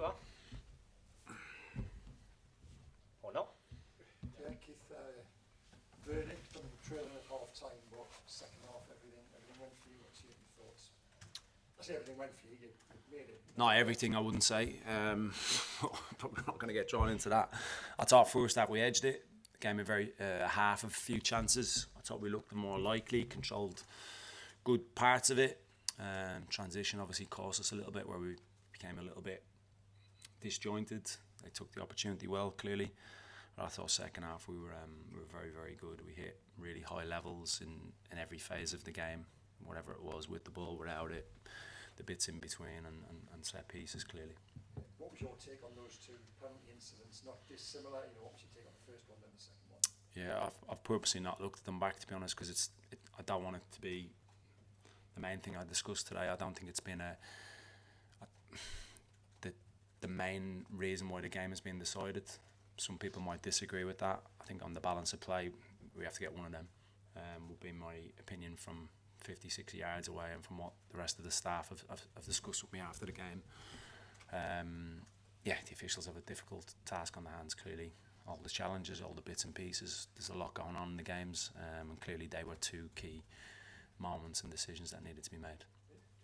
on. Or not? Yeah, Keith, verdict on trailing at half time, but second half everything went for you. What's your thoughts? I say everything went for you, you made it. Not everything, I wouldn't say. Probably not going to get drawn into that. I thought first that we edged it. Gave me half of a few chances. I thought we looked the more likely, controlled good parts of it. Transition obviously cost us a little bit, where we became a little bit disjointed. They took the opportunity well, clearly. But I thought second half we were very, very good. We hit really high levels in every phase of the game, whatever it was, with the ball, without it, the bits in between, and set pieces, clearly. What was your take on those two penalty incidents? Not dissimilar, what was your take on the first one and the second one? Yeah, I've purposely not looked at them back, to be honest, because I don't want it to be the main thing I discussed today. I don't think it's been the main reason why the game has been decided. Some people might disagree with that. I think on the balance of play, we have to get one of them. Would be my opinion from 50, 60 yards away, and from what the rest of the staff have discussed with me after the game. The officials have a difficult task on their hands, clearly. All the challenges, all the bits and pieces. There's a lot going on in the games, and clearly they were two key moments and decisions that needed to be made.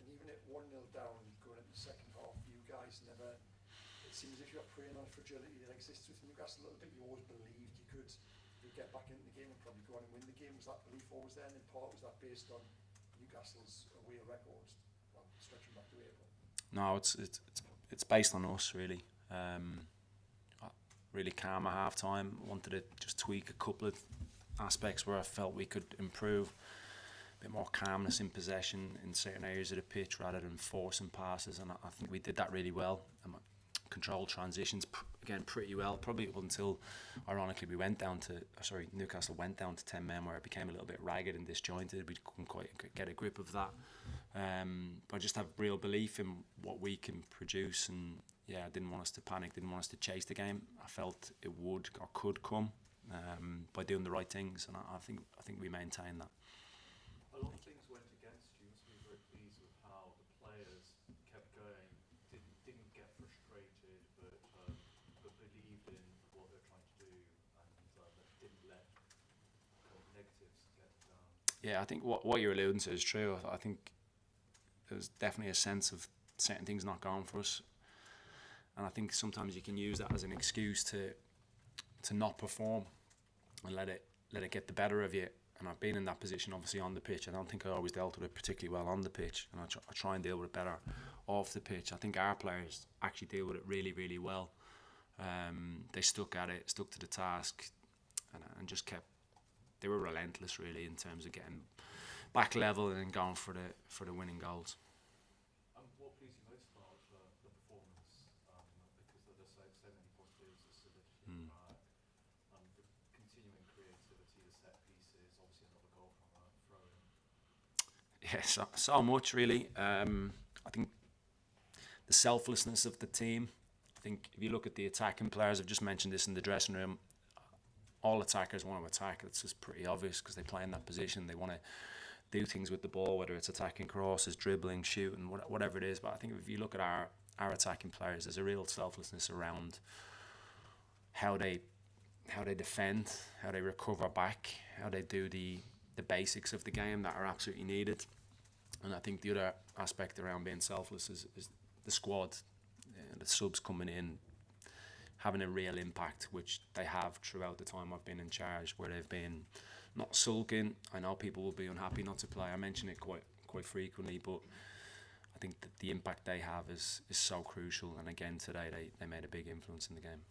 And even at 1-0 down, going into the second half, you guys never, it seems as if you're preying on fragility that exists with Newcastle a little bit. You always believed you could get back into the game and probably go on and win the game. Was that belief always there? And in part, was that based on Newcastle's away records, stretching back to April? No, it's based on us, really. Really calm at half time. Wanted to just tweak a couple of aspects where I felt we could improve. A bit more calmness in possession in certain areas of the pitch rather than forcing passes, and I think we did that really well. Controlled transitions again pretty well, probably up until, ironically, Newcastle went down to 10 men, where it became a little bit ragged and disjointed. We couldn't quite get a grip of that. But I just have real belief in what we can produce, and I didn't want us to panic, didn't want us to chase the game. I felt it would or could come by doing the right things, and I think we maintained that. A lot of things went against you. You must be very pleased with how the players kept going, didn't get frustrated, but believed in what they're trying to do, and didn't let negatives get down. Yeah, I think what you're alluding to is true. I think there was definitely a sense of certain things not going for us, and I think sometimes you can use that as an excuse to not perform and let it get the better of you. And I've been in that position, obviously, on the pitch. I don't think I always dealt with it particularly well on the pitch, and I try and deal with it better off the pitch. I think our players actually deal with it really, really well. They stuck at it, stuck to the task, and just they were relentless, really, in terms of getting back level and then going for the winning goals. What pleased you most about the performance? Because there's so many positives, the solidity of the continuing creativity, the set pieces, obviously another goal from a throw-in. Yeah, so much, really. I think the selflessness of the team. I think if you look at the attacking players, I've just mentioned this in the dressing room, all attackers want to attack. It's just pretty obvious because they play in that position. They want to do things with the ball, whether it's attacking crosses, dribbling, shooting, whatever it is. But I think if you look at our attacking players, there's a real selflessness around how they defend, how they recover back, how they do the basics of the game that are absolutely needed. And I think the other aspect around being selfless is the squad, the subs coming in, having a real impact, which they have throughout the time I've been in charge, where they've been not sulking. I know people will be unhappy not to play. I mention it quite frequently, but I think that the impact they have is so crucial. And again, today they made a big influence in the game.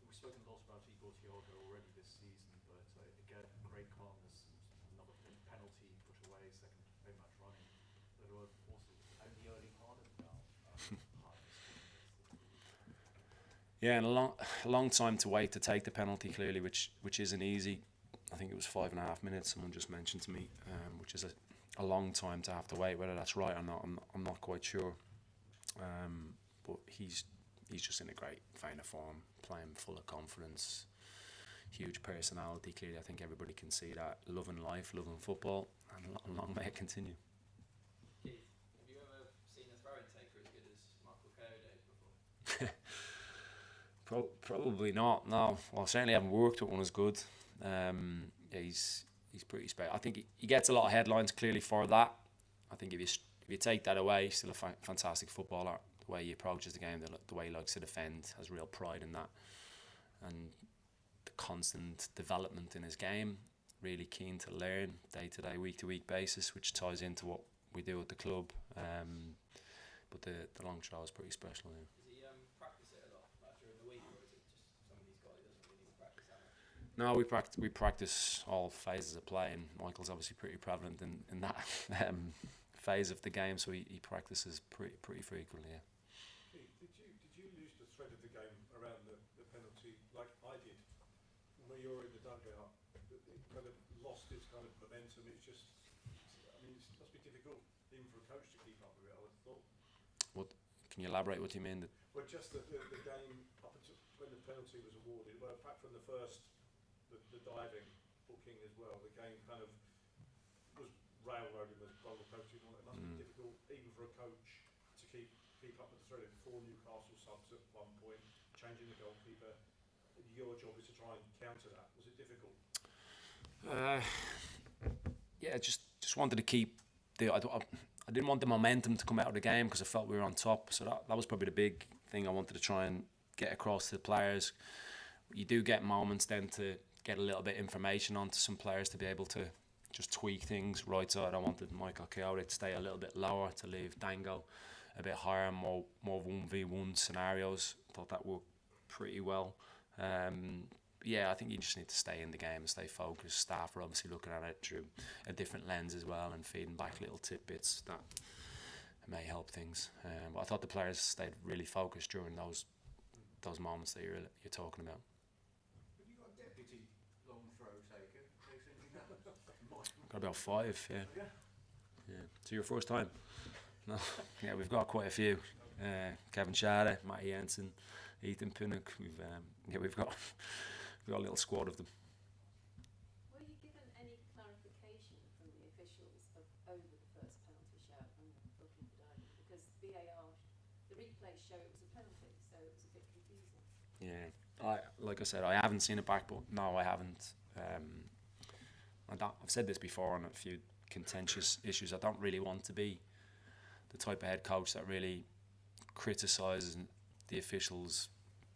We've spoken a lot about Igor Thiago already this season, but again, great calmness, another penalty put away, second match running. But also only early Haaland now. Yeah, and a long time to wait to take the penalty, clearly, which isn't easy. I think it was 5.5 minutes, someone just mentioned to me, which is a long time to have to wait. Whether that's right or not, I'm not quite sure. But he's just in a great vein of form, playing full of confidence, huge personality. Clearly, I think everybody can see that. Loving life, loving football, and long may it continue. Keith, have you ever seen a throw-in taker as good as Michael Coyote before? Probably not. No. Well, I certainly haven't worked with one as good. Yeah, he's pretty special. I think he gets a lot of headlines clearly for that. I think if you take that away, he's still a fantastic footballer. The way he approaches the game, the way he likes to defend, has real pride in that, and the constant development in his game. Really keen to learn day to day, week to week basis, which ties into what we do at the club. But the long shot is pretty special. Yeah. Does he practice it a lot during the week, or is it just some of these guys doesn't really practice that much? No, we practice all phases of play, and Michael's obviously pretty prevalent in that phase of the game, so he practices pretty frequently. Yeah. Did you lose the thread of the game around the penalty like I did? When you were in the dugout, it kind of lost its kind of momentum. It's just, I mean, it must be difficult even for a coach to keep up with it, I would have thought. Can you elaborate what you mean? Well, just the game up until when the penalty was awarded, well, apart from the first, the diving booking as well, the game kind of was railroading with goal coaching. It must be difficult even for a coach to keep up with the thread of 4 Newcastle subs at one point, changing the goalkeeper. Your job is to try and counter that. Was it difficult? Yeah, just wanted to keep I didn't want the momentum to come out of the game because I felt we were on top. So that was probably the big thing I wanted to try and get across to the players. You do get moments then to get a little bit of information onto some players to be able to just tweak things. Right side, I wanted Michael Howe to stay a little bit lower, to leave Dango a bit higher, more 1v1 scenarios. Thought that worked pretty well. Yeah, I think you just need to stay in the game and stay focused. Staff are obviously looking at it through a different lens as well and feeding back little tidbits that may help things. But I thought the players stayed really focused during those moments that you're talking about. Have you got a deputy long throw taker? Got about 5, yeah. So your first time? No. Yeah, we've got quite a few. Kevin Schade, Matty Jensen, Ethan Pinnock. We've got a little squad of them. Were you given any clarification from the officials over the first penalty shout and looking for diving? Because VAR, the replays show it was a penalty, so it was a bit confusing. Yeah, like I said, I haven't seen it back, but no, I haven't. I've said this before on a few contentious issues. I don't really want to be the type of head coach that really criticises the officials,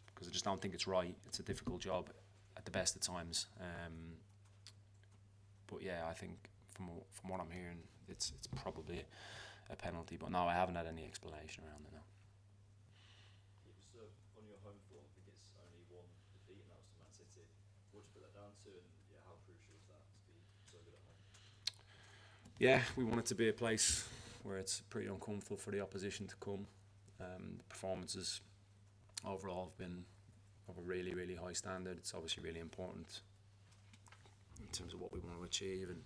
because I just don't think it's right. It's a difficult job at the best of times. But yeah, I think from what I'm hearing, it's probably a penalty. But no, I haven't had any explanation around it now. It was on your home form. I think it's only one defeat, and that was to Man City. What do you put that down to, and how crucial is that to be so good at home? Yeah, we want it to be a place where it's pretty uncomfortable for the opposition to come. The performances overall have been of a really, really high standard. It's obviously really important in terms of what we want to achieve and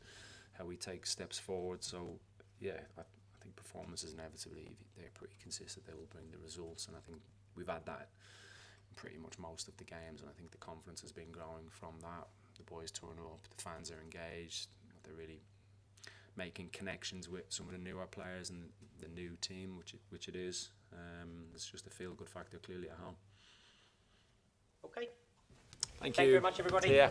how we take steps forward. So yeah, I think performances inevitably, if they're pretty consistent, they will bring the results, and I think we've had that in pretty much most of the games, and I think the confidence has been growing from that. The boys turn up, the fans are engaged, they're really making connections with some of the newer players and the new team, which it is. It's just a feel-good factor clearly at home. Okay. Thank you very much, everybody. See ya.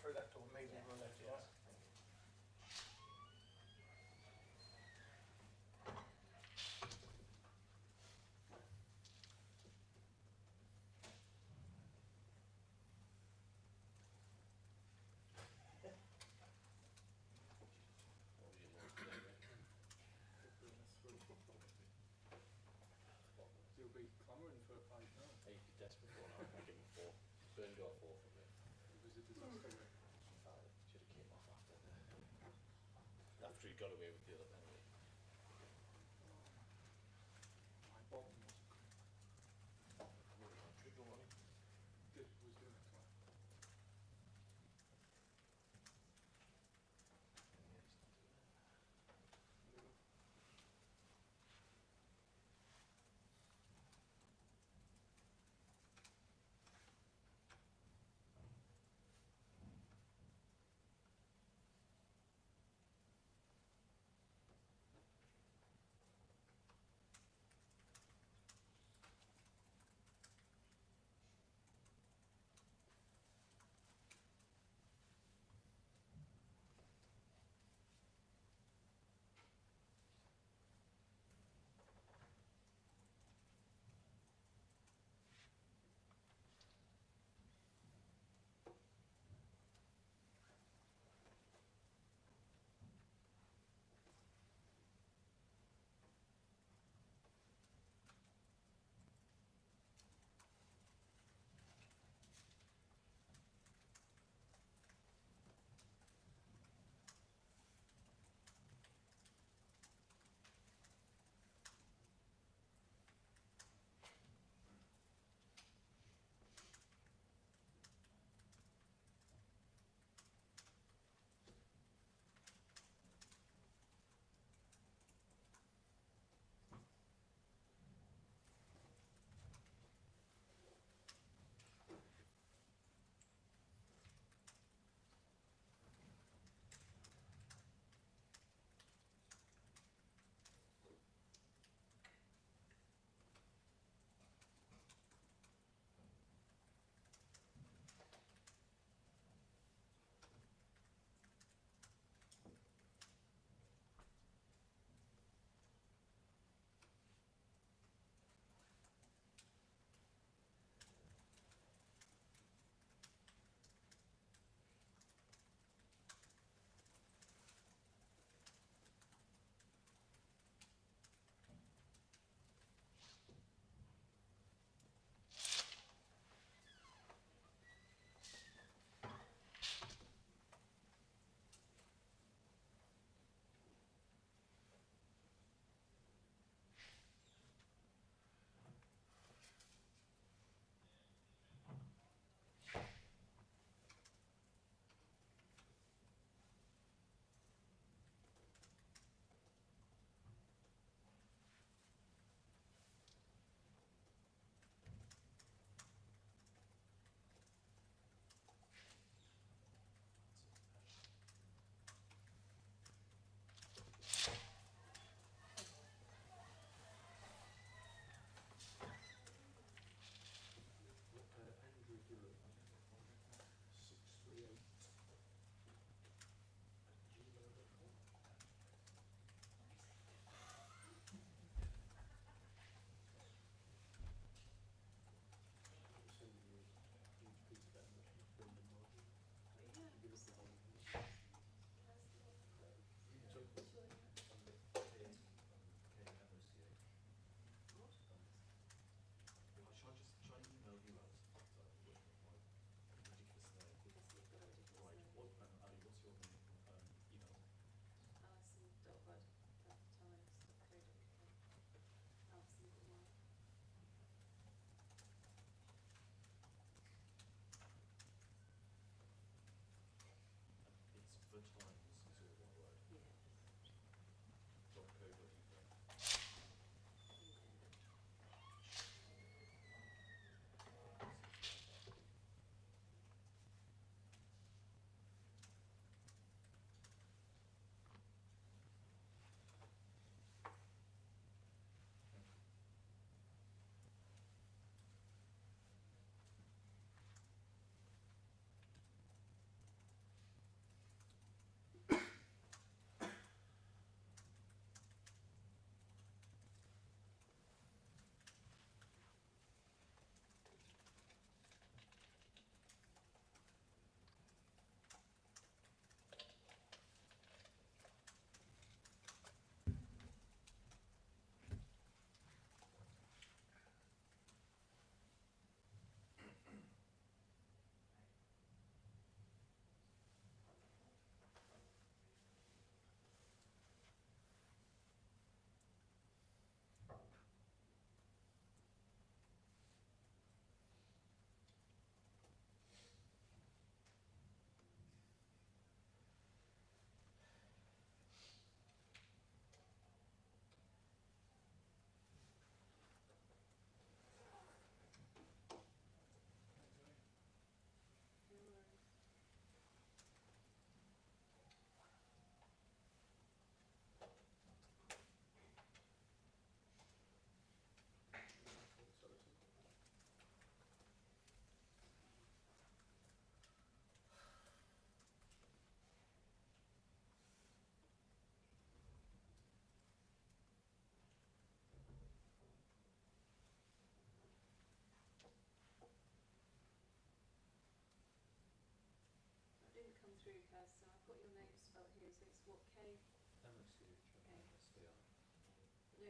Throw that door, maybe run left to right. You'll be clamouring for a 5 now. Hey, you'd be desperate for one. I'd give him 4. Burn got 4 from me. It was a disaster. Should have came off after he got away with the other penalty. My bottom wasn't good. Was doing it twice. through has, so I've got your name spelled here, so it's what, K? No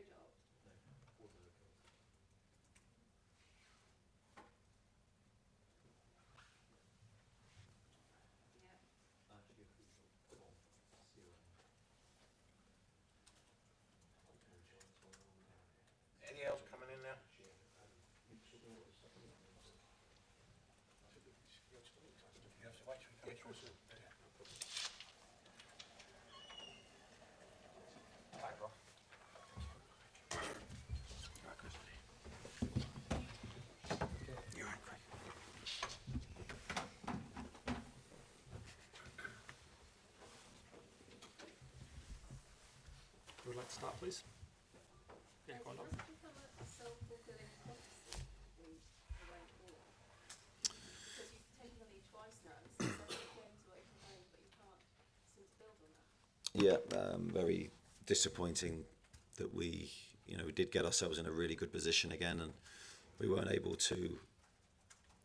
dot. Yeah. Any else coming in now? You have to wait till we come through. Hi, bro. You're right, Craig. Who would like to start, please? Yeah, go on, Dom. Does it become a self-fulfilling prophecy, the away form? Because you've taken the lead twice now, and it's 7 games away from home, but you can't seem to build on that. Yeah, very disappointing that we did get ourselves in a really good position again, and we weren't able to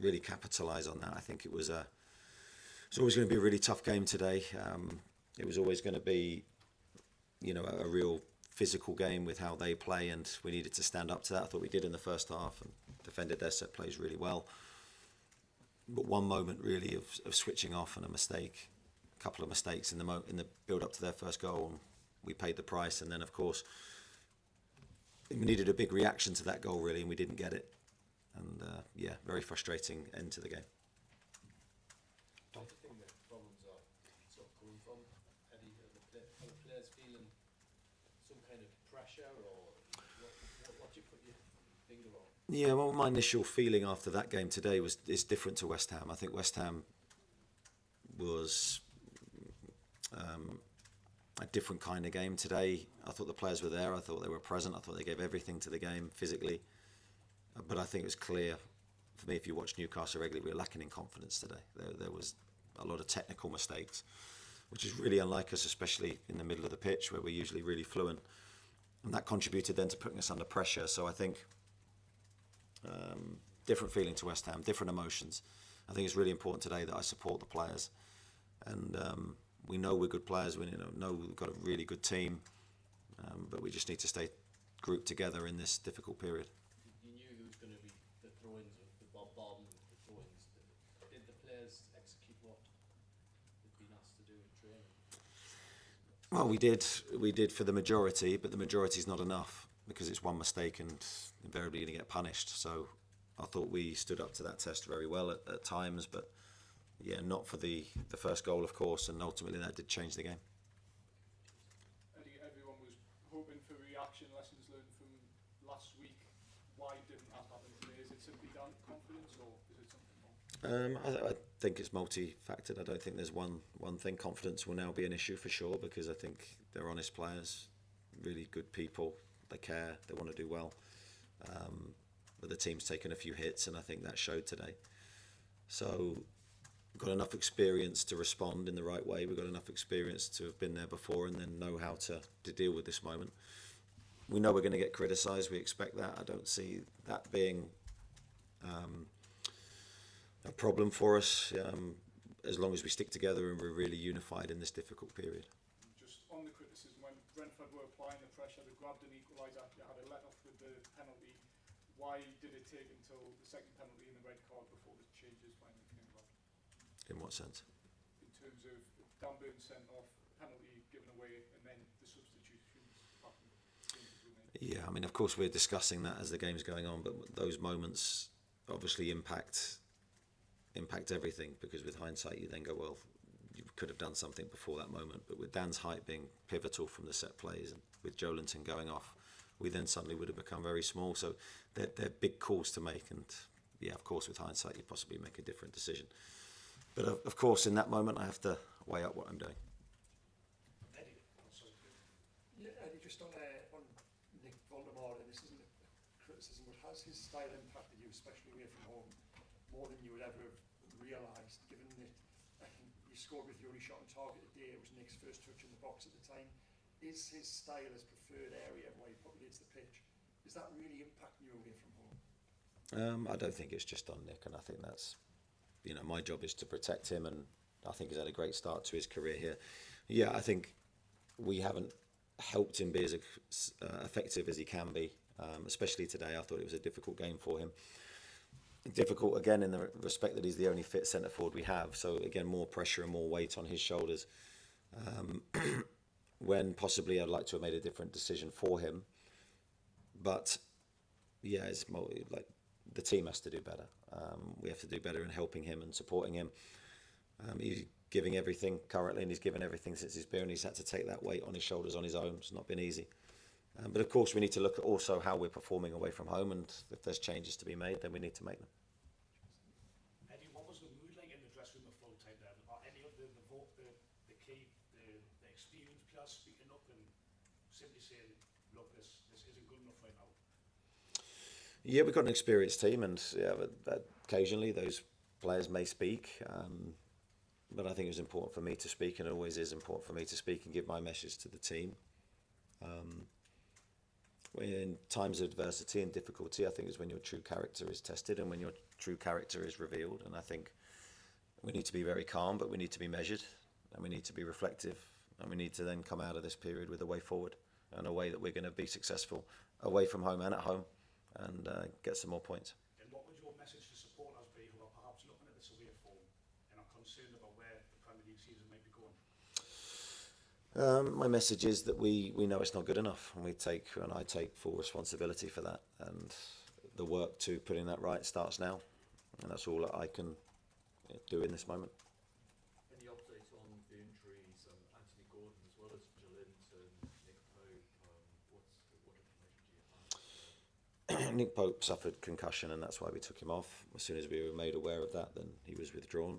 really capitalise on that. I think it was always going to be a really tough game today. It was always going to be, a real physical game with how they play, and we needed to stand up to that. I thought we did in the first half and defended their set plays really well. But one moment really of switching off and a mistake, a couple of mistakes in the build up to their first goal, and we paid the price. And then of course we needed a big reaction to that goal really, and we didn't get it. And very frustrating end to the game. Do you think that problems are sort of coming from, Eddie? Are the players feeling some kind of pressure, or what do you put your finger on? Yeah, well, my initial feeling after that game today is different to West Ham. I think West Ham was a different kind of game today. I thought the players were there. I thought they were present. I thought they gave everything to the game physically. But I think it was clear for me, if you watch Newcastle regularly, we were lacking in confidence today. There was a lot of technical mistakes, which is really unlike us, especially in the middle of the pitch where we're usually really fluent. And that contributed then to putting us under pressure. So I think different feeling to West Ham, different emotions. I think it's really important today that I support the players. And we know we're good players. We know we've got a really good team. But we just need to stay grouped together in this difficult period. You knew who was going to be the throw-ins, the bombardment of the throw-ins. Did the players execute what they'd been asked to do in training? Well, we did for the majority, but the majority is not enough because it's one mistake and invariably going to get punished. So I thought we stood up to that test very well at times, but yeah, not for the first goal, of course, and ultimately that did change the game. Eddie, everyone was hoping for reaction, lessons learned from last week. Why didn't that happen today? Is it simply down to confidence, or is it something more? I think it's multi-factored. I don't think there's one thing. Confidence will now be an issue for sure because I think they're honest players, really good people. They care. They want to do well. But the team's taken a few hits, and I think that showed today. So we've got enough experience to respond in the right way. We've got enough experience to have been there before and then know how to deal with this moment. We know we're going to get criticised. We expect that. I don't see that being a problem for us as long as we stick together and we're really unified in this difficult period. Just on the criticism, when Brentford were applying the pressure, they grabbed an equaliser, they had a let-off with the penalty. Why did it take until the second penalty and the red card before the changes finally came about? In what sense? In terms of Dan Burn sent off, penalty given away, and then the substitutions happened. Yeah, I mean, of course we're discussing that as the game's going on, but those moments obviously impact everything, because with hindsight you then go, well, you could have done something before that moment. But with Dan's height being pivotal from the set plays and with Joelinton going off, we then suddenly would have become very small. So they're big calls to make, and yeah, of course with hindsight you possibly make a different decision. But of course in that moment I have to weigh up what I'm doing. Eddie, yeah, Eddie, just on Nick Voldemort, and this isn't a criticism, but has his style impacted you, especially away from home, more than you would ever have realised, given that I think you scored with your only shot on target today? It was Nick's first touch in the box at the time. Is his style his preferred area where he populates the pitch? Is that really impacting you away from home? I don't think it's just on Nick, and I think that's, my job is to protect him and I think he's had a great start to his career here. Yeah, I think we haven't helped him be as effective as he can be, especially today. I thought it was a difficult game for him. Difficult again in the respect that he's the only fit centre forward we have. So again, more pressure and more weight on his shoulders. When possibly I'd like to have made a different decision for him, but yeah, like the team has to do better. We have to do better in helping him and supporting him. He's giving everything currently, and he's given everything since he's been. He's had to take that weight on his shoulders on his own. It's not been easy. But of course, we need to look at also how we're performing away from home, and if there's changes to be made, then we need to make them. Eddie, what was the mood like in the dressing room at full time then? Are any of the experienced players speaking up and simply saying, look, this isn't good enough right now? Yeah, we've got an experienced team, and yeah, but occasionally those players may speak. But I think it was important for me to speak, and it always is important for me to speak and give my message to the team. In times of adversity and difficulty, I think is when your true character is tested and when your true character is revealed. And I think we need to be very calm, but we need to be measured, and we need to be reflective, and we need to then come out of this period with a way forward and a way that we're going to be successful away from home and at home, and get some more points. And what would your message to supporters be who are perhaps looking at this away form and are concerned about where the Premier League season might be going? My message is that we know it's not good enough, and I take full responsibility for that, and the work to putting that right starts now, and that's all that I can do in this moment. Any update on the injuries, Anthony Gordon as well as Jolinton, Nick Pope? What information do you have? Nick Pope suffered concussion, and that's why we took him off. As soon as we were made aware of that, then he was withdrawn.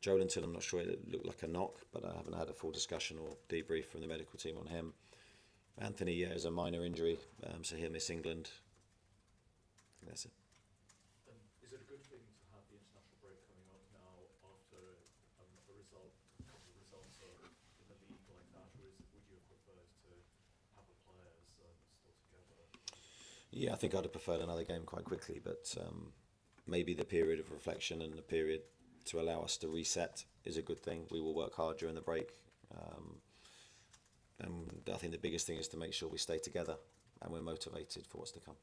Jolinton, I'm not sure, it looked like a knock, but I haven't had a full discussion or debrief from the medical team on him. Anthony, yeah, is a minor injury, so he'll miss England. I think that's it. Is it a good thing to have the international break coming up now after a couple of results in the league like that, or would you have preferred to have the players still together? Yeah, I think I'd have preferred another game quite quickly, but maybe the period of reflection and the period to allow us to reset is a good thing. We will work hard during the break, and I think the biggest thing is to make sure we stay together and we're motivated for what's to come.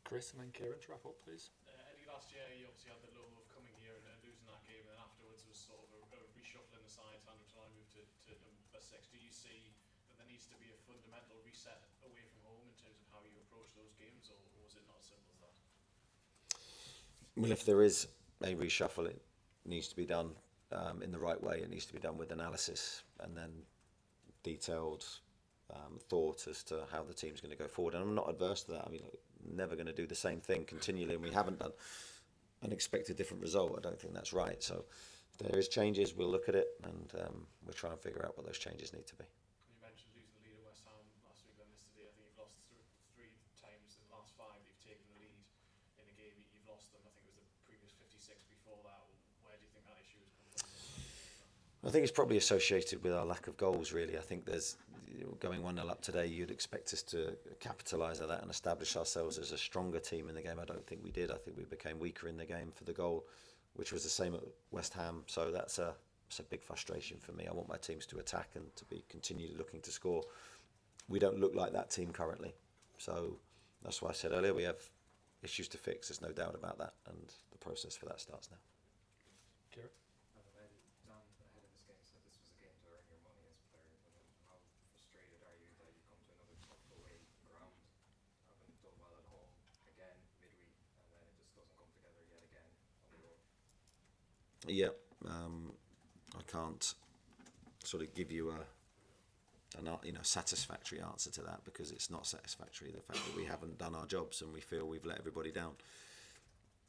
Chris and then Kieran to wrap up, please. Eddie, last year you obviously had the low of coming here and losing that game, and then afterwards it was sort of a reshuffle in the sides, Andrew Talon moved to number 6. Do you see that there needs to be a fundamental reset away from home in terms of how you approach those games, or was it not as simple as that? Well, if there is a reshuffle, it needs to be done in the right way. It needs to be done with analysis and then detailed thought as to how the team's going to go forward. And I'm not adverse to that. I mean, never going to do the same thing continually, and we haven't done and expect a different result. I don't think that's right. So if there is changes, we'll look at it, and we'll try and figure out what those changes need to be. You mentioned losing the lead at West Ham last week, then yesterday. I think you've lost three times in the last 5 you've taken the lead in a game. You've lost them. I think it was the previous 56 before that. Where do you think that issue has come from? I think it's probably associated with our lack of goals, really. I think there's, going 1-0 up today, you'd expect us to capitalise on that and establish ourselves as a stronger team in the game. I don't think we did. I think we became weaker in the game for the goal, which was the same at West Ham. So that's a big frustration for me. I want my teams to attack and to be continually looking to score. We don't look like that team currently. So that's why I said earlier, we have issues to fix. There's no doubt about that, and the process for that starts now. Kieran? Dan, ahead of this game, said this was a game to earn your money as a player. How frustrated are you that you come to another tough away ground, having done well at home again midweek, and then it just doesn't come together yet again on the road? Yeah, I can't sort of give you a satisfactory answer to that, because it's not satisfactory, the fact that we haven't done our jobs and we feel we've let everybody down.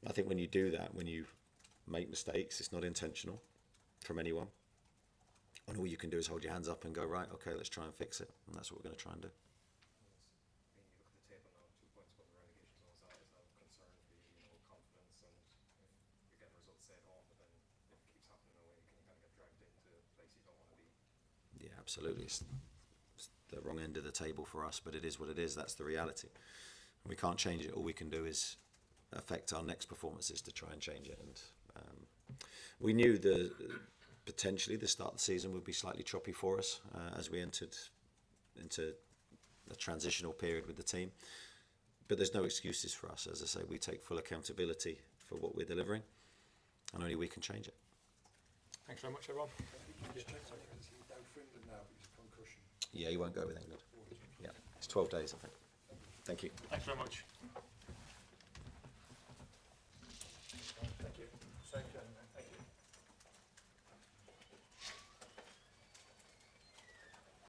I think when you do that, when you make mistakes, it's not intentional from anyone, and all you can do is hold your hands up and go, right, okay, let's try and fix it, and that's what we're going to try and do. I mean, you look at the table now, 2 points above the relegation zone. Is that a concern for you, confidence, and if you're getting results say at home, but then if it keeps happening away, can you kind of get dragged into a place you don't want to be? Yeah, absolutely. It's the wrong end of the table for us, but it is what it is. That's the reality. We can't change it. All we can do is affect our next performances to try and change it, and We knew potentially the start of the season would be slightly choppy for us as we entered into a transitional period with the team. But there's no excuses for us. As I say, we take full accountability for what we're delivering, and only we can change it. Thanks very much, everyone. Yeah, he won't go with England. Yeah, it's 12 days, I think. Thank you. Thanks very much.